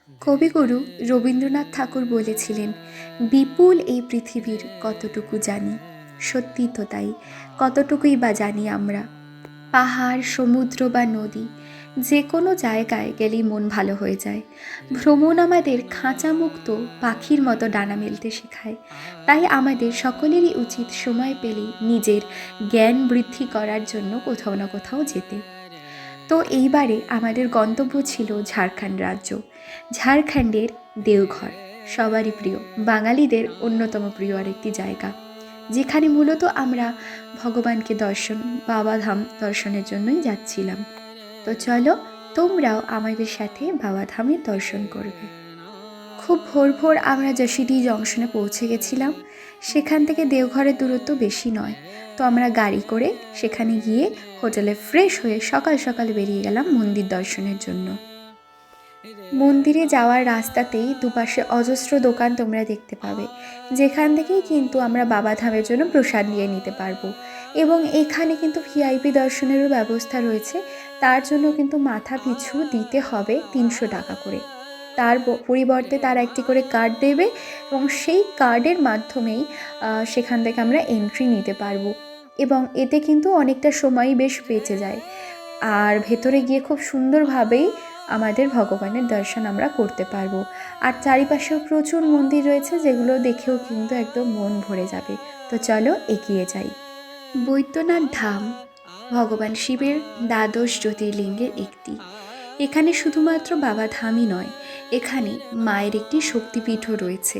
কবিগুরু রবীন্দ্রনাথ ঠাকুর বলেছিলেন, বিপুল এই পৃথিবীর কতটুকু জানি। সত্যি তো তাই, কতটুকুই বা জানি আমরা। পাহাড়, সমুদ্র বা নদী, যে কোনো জায়গায় গেলেই মন ভালো হয়ে যায়। ভ্রমণ আমাদের খাঁচামুক্ত পাখির মতো ডানা মেলতে শেখায়। তাই আমাদের সকলেরই উচিত সময় পেলেই নিজের জ্ঞান বৃদ্ধি করার জন্য কোথাও না কোথাও যেতে। তো এইবারে আমাদের গন্তব্য ছিল ঝাড়খণ্ড রাজ্য। ঝাড়খণ্ডের দেওঘর সবারই প্রিয়, বাঙালিদের অন্যতম প্রিয় আরেকটি জায়গা, যেখানে মূলত আমরা ভগবানকে দর্শন, বাবাধাম দর্শনের জন্যই যাচ্ছিলাম। তো চলো, তোমরাও আমাদের সাথে বাবাধামের দর্শন করবে। খুব ভোর ভোর আমরা যশিডি জংশনে পৌঁছে গেছিলাম। সেখান থেকে দেওঘরের দূরত্ব বেশি নয়। তো আমরা গাড়ি করে সেখানে গিয়ে হোটেলে ফ্রেশ হয়ে সকাল সকাল বেরিয়ে গেলাম মন্দির দর্শনের জন্য। মন্দিরে যাওয়ার রাস্তাতেই দুপাশে অজস্র দোকান তোমরা দেখতে পাবে, যেখান থেকেই কিন্তু আমরা বাবাধামের জন্য প্রসাদ নিয়ে নিতে পারবো। এবং এখানে কিন্তু ভিআইপি দর্শনেরও ব্যবস্থা রয়েছে। তার জন্য কিন্তু মাথা পিছু দিতে হবে 300 টাকা করে। তার পরিবর্তে তারা একটি করে কার্ড দেবে এবং সেই কার্ডের মাধ্যমেই সেখান থেকে আমরা এন্ট্রি নিতে পারবো। এবং এতে কিন্তু অনেকটা সময়ই বেশ বেঁচে যায়। আর ভেতরে গিয়ে খুব সুন্দরভাবেই আমাদের ভগবানের দর্শন আমরা করতে পারবো। আর চারিপাশেও প্রচুর মন্দির রয়েছে, যেগুলো দেখেও কিন্তু একদম মন ভরে যাবে। তো চলো এগিয়ে যাই। বৈদ্যনাথ ধাম ভগবান শিবের দ্বাদশ জ্যোতির্লিঙ্গের একটি। এখানে শুধুমাত্র বাবা ধামই নয়, এখানে মায়ের একটি শক্তিপীঠও রয়েছে।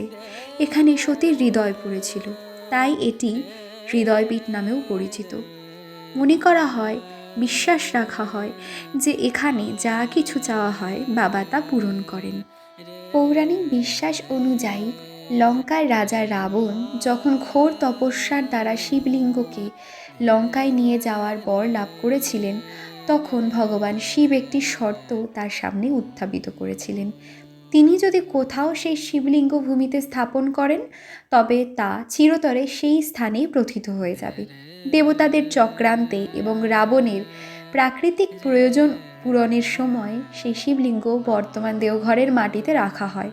এখানে সতীর হৃদয় পড়েছিল, তাই এটি হৃদয়পীঠ নামেও পরিচিত। মনে করা হয়, বিশ্বাস রাখা হয় যে এখানে যা কিছু চাওয়া হয় বাবা তা পূরণ করেন। পৌরাণিক বিশ্বাস অনুযায়ী লঙ্কার রাজা রাবণ যখন ঘোর তপস্যার দ্বারা শিবলিঙ্গকে লঙ্কায় নিয়ে যাওয়ার বর লাভ করেছিলেন, তখন ভগবান শিব একটি শর্ত তার সামনে উত্থাপিত করেছিলেন। তিনি যদি কোথাও সেই শিবলিঙ্গ ভূমিতে স্থাপন করেন, তবে তা চিরতরে সেই স্থানেই প্রথিত হয়ে যাবে। দেবতাদের চক্রান্তে এবং রাবণের প্রাকৃতিক প্রয়োজন পূরণের সময় সেই শিবলিঙ্গ বর্তমান দেওঘরের মাটিতে রাখা হয়।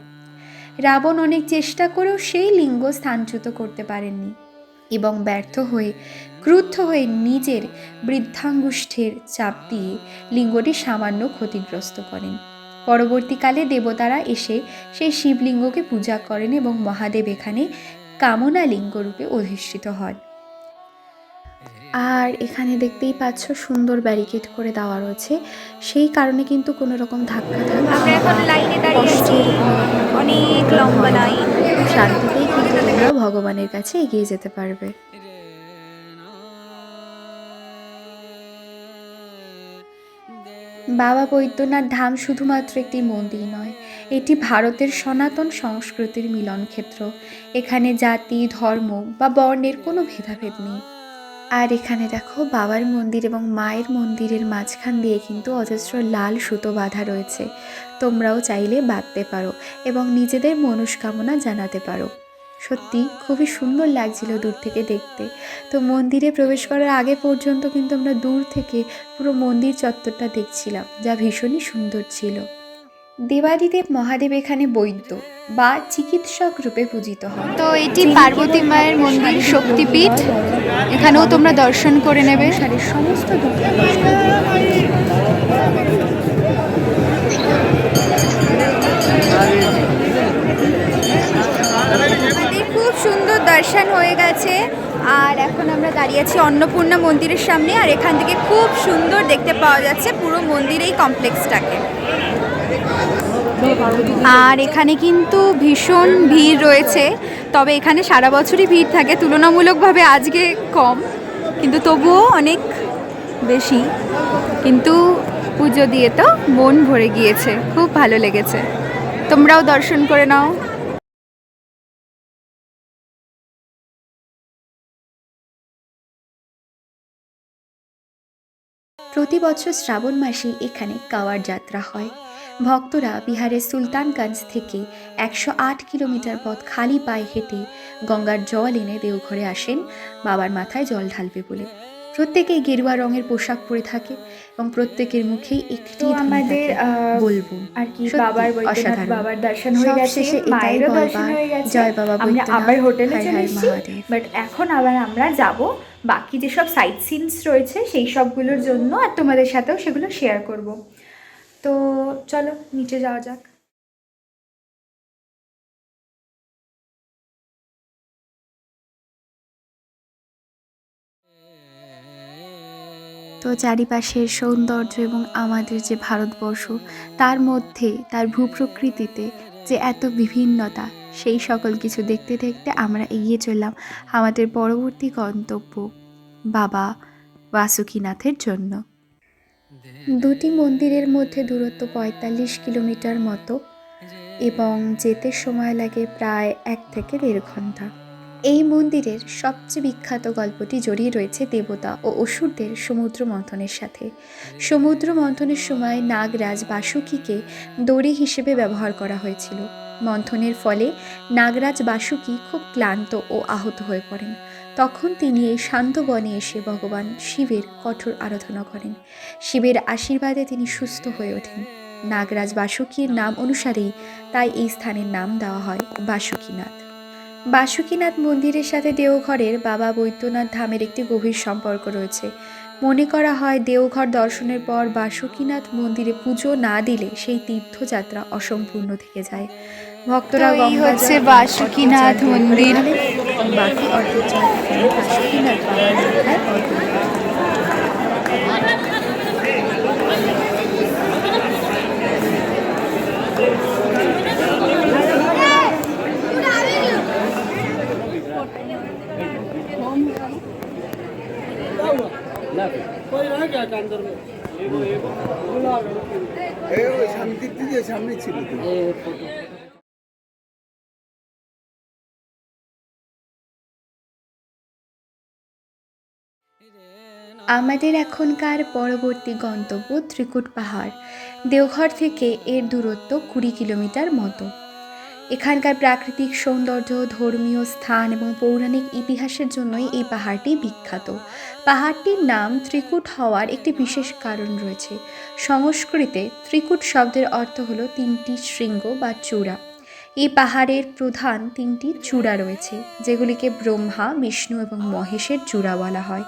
রাবণ অনেক চেষ্টা করেও সেই লিঙ্গ স্থানচ্যুত করতে পারেননি এবং ব্যর্থ হয়ে ক্রুদ্ধ হয়ে নিজের বৃদ্ধাঙ্গুষ্ঠের চাপ দিয়ে লিঙ্গটি সামান্য ক্ষতিগ্রস্ত করেন। পরবর্তীকালে দেবতারা এসে সেই শিবলিঙ্গকে পূজা করেন এবং মহাদেব এখানে কামনা লিঙ্গরূপে অধিষ্ঠিত হন। আর এখানে দেখতেই পাচ্ছ সুন্দর ব্যারিকেড করে দেওয়া রয়েছে, সেই কারণে কিন্তু কোনো রকম ধাক্কা আমরা এখন লাইনে দাঁড়িয়ে আছি, অনেক লম্বা লাইন। শান্তিতেই কিন্তু তোমরা ভগবানের কাছে এগিয়ে যেতে পারবে। বাবা বৈদ্যনাথ ধাম শুধুমাত্র একটি মন্দির নয়, এটি ভারতের সনাতন সংস্কৃতির মিলন ক্ষেত্র। এখানে জাতি, ধর্ম বা বর্ণের কোনো ভেদাভেদ নেই। আর এখানে দেখো, বাবার মন্দির এবং মায়ের মন্দিরের মাঝখান দিয়ে কিন্তু অজস্র লাল সুতো বাঁধা রয়েছে। তোমরাও চাইলে বাঁধতে পারো এবং নিজেদের মনস্কামনা জানাতে পারো। সত্যি খুবই সুন্দর লাগছিল দূর থেকে দেখতে। তো মন্দিরে প্রবেশ করার আগে পর্যন্ত কিন্তু আমরা দূর থেকে পুরো মন্দির চত্বরটা দেখছিলাম, যা ভীষণই সুন্দর ছিল। দেবাদিদেব মহাদেব এখানে বৈদ্য বা চিকিৎসক রূপে পূজিত হন। তো এটি পার্বতী মায়ের মন্দির, শক্তিপীঠ। এখানেও তোমরা দর্শন করে নেবে। সমস্ত দুঃখ খুব সুন্দর দর্শন হয়ে গেছে। আর এখন আমরা দাঁড়িয়ে আছি অন্নপূর্ণা মন্দিরের সামনে। আর এখান থেকে খুব সুন্দর দেখতে পাওয়া যাচ্ছে পুরো মন্দির এই কমপ্লেক্সটাকে। আর এখানে কিন্তু ভীষণ ভিড় রয়েছে, তবে এখানে সারা বছরই ভিড় থাকে, তুলনামূলকভাবে আজকে কম, কিন্তু তবুও অনেক বেশি। কিন্তু পুজো দিয়ে তো মন ভরে গিয়েছে, খুব ভালো লেগেছে। তোমরাও দর্শন করে নাও। প্রতি বছর শ্রাবণ মাসে এখানে কাওয়াড় যাত্রা হয়। ভক্তরা বিহারের সুলতানগঞ্জ থেকে 108 কিলোমিটার পথ খালি পায়ে হেঁটে গঙ্গার জল এনে দেওঘরে আসেন বাবার মাথায় জল ঢালবে বলে। প্রত্যেকেই গেরুয়া রঙের পোশাক পরে থাকে। এবং প্রত্যেকের মুখেই একটি তো আমাদের বলবো আর কি সত্যি বাবার বৈদ্যনাথ অসাধারণ। বাবার দর্শন হয়ে গেছে, সবশেষে এটাই মায়েরও দর্শন বলবার হয়ে গেছে। জয় বাবা আমরা বৈদ্যনাথ, আবার হোটেলে হর চলে হর এসেছি, মহাদেব। বাট এখন আবার আমরা যাব বাকি যেসব সাইট সিনস রয়েছে সেই সবগুলোর জন্য, আর তোমাদের সাথেও সেগুলো শেয়ার করব। তো চলো নিচে যাওয়া যাক। তো চারিপাশের সৌন্দর্য এবং আমাদের যে ভারতবর্ষ, তার মধ্যে তার ভূপ্রকৃতিতে যে এত বিভিন্নতা, সেই সকল কিছু দেখতে দেখতে আমরা এগিয়ে চললাম আমাদের পরবর্তী গন্তব্য বাবা বাসুকিনাথের জন্য। দুটি মন্দিরের মধ্যে দূরত্ব ৪৫ কিলোমিটার মতো এবং যেতে সময় লাগে প্রায় ১ থেকে ১.৫ ঘন্টা। এই মন্দিরের সবচেয়ে বিখ্যাত গল্পটি জড়িয়ে রয়েছে দেবতা ও অসুরদের সমুদ্র মন্থনের সাথে। সমুদ্র মন্থনের সময় নাগরাজ বাসুকীকে দড়ি হিসেবে ব্যবহার করা হয়েছিল। মন্থনের ফলে নাগরাজ বাসুকী খুব ক্লান্ত ও আহত হয়ে পড়েন। তখন তিনি এই শান্ত বনে এসে ভগবান শিবের কঠোর আরাধনা করেন। শিবের আশীর্বাদে তিনি সুস্থ হয়ে ওঠেন। নাগরাজ বাসুকীর নাম অনুসারেই তাই এই স্থানের নাম দেওয়া হয় বাসুকীনাথ। বাসুকীনাথ মন্দিরের সাথে দেওঘরের বাবা বৈদ্যনাথ ধামের একটি গভীর সম্পর্ক রয়েছে। মনে করা হয় দেওঘর দর্শনের পর বাসুকীনাথ মন্দিরে পুজো না দিলে সেই তীর্থযাত্রা অসম্পূর্ণ থেকে যায়। ভক্তরা তো এই হচ্ছে বাসুকীনাথ মন্দির। বাকি অর্ধেক জল এখানে বাসুকীনাথ বাবার মাথায় অর্পণ করা হয়। कोई रह गया क्या अंदर में? सामने ছিল তো। আমাদের এখনকার পরবর্তী গন্তব্য ত্রিকুট পাহাড়। দেওঘর থেকে এর দূরত্ব ২০ কিলোমিটার মতো। এখানকার প্রাকৃতিক সৌন্দর্য, ধর্মীয় স্থান এবং পৌরাণিক ইতিহাসের জন্যই এই পাহাড়টি বিখ্যাত। পাহাড়টির নাম ত্রিকুট হওয়ার একটি বিশেষ কারণ রয়েছে। সংস্কৃতে ত্রিকুট শব্দের অর্থ হলো ৩টি শৃঙ্গ বা চূড়া। এই পাহাড়ের প্রধান ৩টি চূড়া রয়েছে, যেগুলিকে ব্রহ্মা, বিষ্ণু এবং মহেশের চূড়া বলা হয়।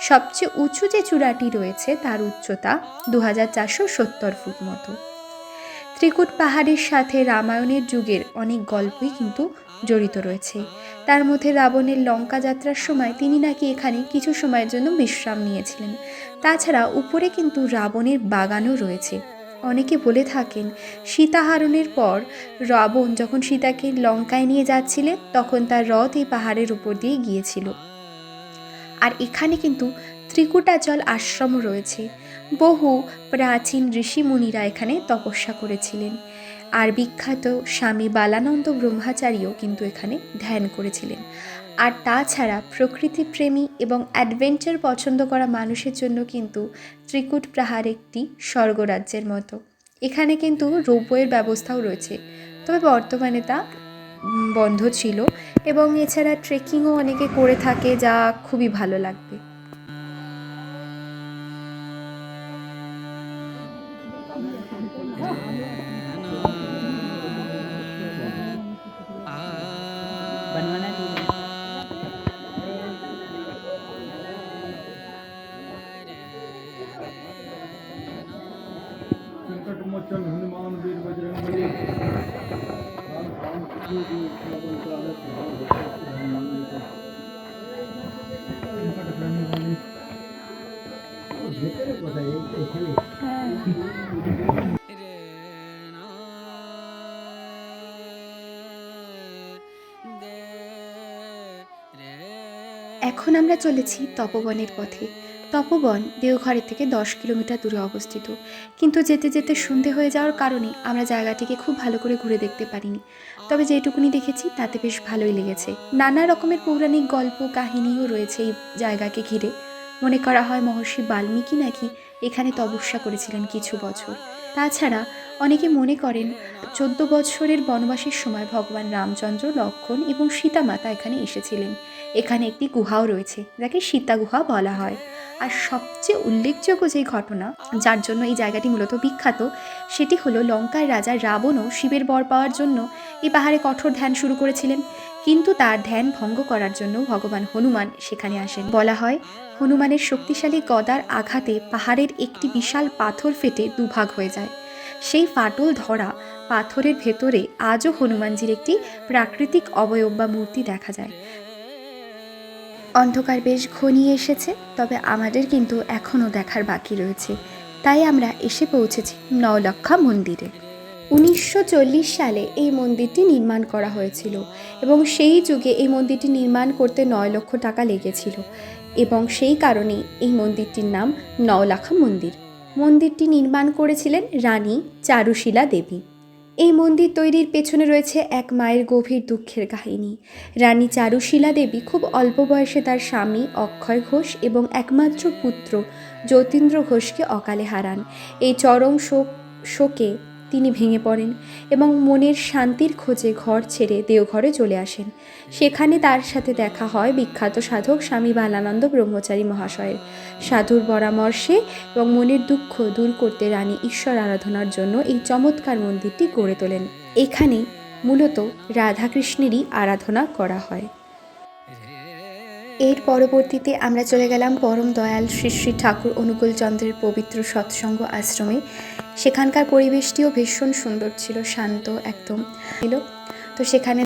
সবচেয়ে উঁচু যে চূড়াটি রয়েছে তার উচ্চতা ২৪৭০ ফুট মতো। ত্রিকুট পাহাড়ের সাথে রামায়ণের যুগের অনেক গল্পই কিন্তু জড়িত রয়েছে। তার মধ্যে রাবণের লঙ্কা যাত্রার সময় তিনি নাকি এখানে কিছু সময়ের জন্য বিশ্রাম নিয়েছিলেন। তাছাড়া উপরে কিন্তু রাবণের বাগানও রয়েছে। অনেকে বলে থাকেন সীতাহরণের পর রাবণ যখন সীতাকে লঙ্কায় নিয়ে যাচ্ছিলেন তখন তার রথ এই পাহাড়ের উপর দিয়ে গিয়েছিল। আর এখানে কিন্তু ত্রিকুটাচল আশ্রমও রয়েছে। বহু প্রাচীন ঋষিমুনিরা এখানে তপস্যা করেছিলেন। আর বিখ্যাত স্বামী বালানন্দ ব্রহ্মচারীও কিন্তু এখানে ধ্যান করেছিলেন। আর তাছাড়া প্রকৃতিপ্রেমী এবং অ্যাডভেঞ্চার পছন্দ করা মানুষের জন্য কিন্তু ত্রিকুট পাহাড় একটি স্বর্গরাজ্যের মতো। এখানে কিন্তু রোপওয়ের ব্যবস্থাও রয়েছে, তবে বর্তমানে তা বন্ধ ছিল। এবং এছাড়া ট্রেকিংও অনেকে করে থাকে, যা খুবই ভালো লাগবে। संकट मोचन हनुमान वीर बजरंगबली। ভেতরে কোথায় এখানে? এখন আমরা চলেছি তপবনের পথে। তপবন দেওঘরের থেকে ১০ কিলোমিটার দূরে অবস্থিত, কিন্তু যেতে যেতে সন্ধে হয়ে যাওয়ার কারণে আমরা জায়গাটিকে খুব ভালো করে ঘুরে দেখতে পারিনি। তবে যেটুকুনি দেখেছি তাতে বেশ ভালোই লেগেছে। নানা রকমের পৌরাণিক গল্প কাহিনীও রয়েছে এই জায়গাকে ঘিরে। মনে করা হয় মহর্ষি বাল্মীকি নাকি এখানে তপস্যা করেছিলেন কিছু বছর। তাছাড়া অনেকে মনে করেন ১৪ বছরের বনবাসের সময় ভগবান রামচন্দ্র, লক্ষ্মণ এবং সীতা মাতা এখানে এসেছিলেন। এখানে একটি গুহাও রয়েছে, যাকে সীতা গুহা বলা হয়। আর সবচেয়ে উল্লেখযোগ্য যেই ঘটনা, যার জন্য এই জায়গাটি মূলত বিখ্যাত, সেটি হলো লঙ্কার রাজা রাবণও শিবের বর পাওয়ার জন্য এই পাহাড়ে কঠোর ধ্যান শুরু করেছিলেন, কিন্তু তার ধ্যান ভঙ্গ করার জন্য ভগবান হনুমান সেখানে আসেন। বলা হয় হনুমানের শক্তিশালী গদার আঘাতে পাহাড়ের একটি বিশাল পাথর ফেটে দুভাগ হয়ে যায়। সেই ফাটল ধরা পাথরের ভেতরে আজও হনুমানজির একটি প্রাকৃতিক অবয়ব বা মূর্তি দেখা যায়। অন্ধকার বেশ ঘনিয়ে এসেছে, তবে আমাদের কিন্তু এখনও দেখার বাকি রয়েছে। তাই আমরা এসে পৌঁছেছি নওলক্ষা মন্দিরে। 1940 সালে এই মন্দিরটি নির্মাণ করা হয়েছিল এবং সেই যুগে এই মন্দিরটি নির্মাণ করতে 9 লক্ষ টাকা লেগেছিল এবং সেই কারণেই এই মন্দিরটির নাম নওলাখা মন্দির। মন্দিরটি নির্মাণ করেছিলেন রানী চারুশীলা দেবী। এই মন্দির তৈরির পেছনে রয়েছে এক মায়ের গভীর দুঃখের কাহিনী। রানী চারুশীলা দেবী খুব অল্প বয়সে তার স্বামী অক্ষয় ঘোষ এবং একমাত্র পুত্র যতীন্দ্র ঘোষকে অকালে হারান। এই চরম শোকে তিনি ভেঙে পড়েন এবং মনের শান্তির খোঁজে ঘর ছেড়ে দেওঘরে চলে আসেন। সেখানে তার সাথে দেখা হয় বিখ্যাত সাধক স্বামী বালানন্দ ব্রহ্মচারী মহাশয়ের। সাধুর পরামর্শে এবং মনের দুঃখ দূর করতে রানী ঈশ্বর আরাধনার জন্য এই চমৎকার মন্দিরটি গড়ে তোলেন। এখানে মূলত রাধাকৃষ্ণেরই আরাধনা করা হয়। এর পরবর্তীতে আমরা চলে গেলাম পরম দয়াল শ্রী শ্রী ঠাকুর অনুকূল চন্দ্রের পবিত্র সৎসঙ্গ আশ্রমে। সেখানকার পরিবেশটিও ভীষণ সুন্দর ছিল, শান্ত একদম ছিল। তো সেখানে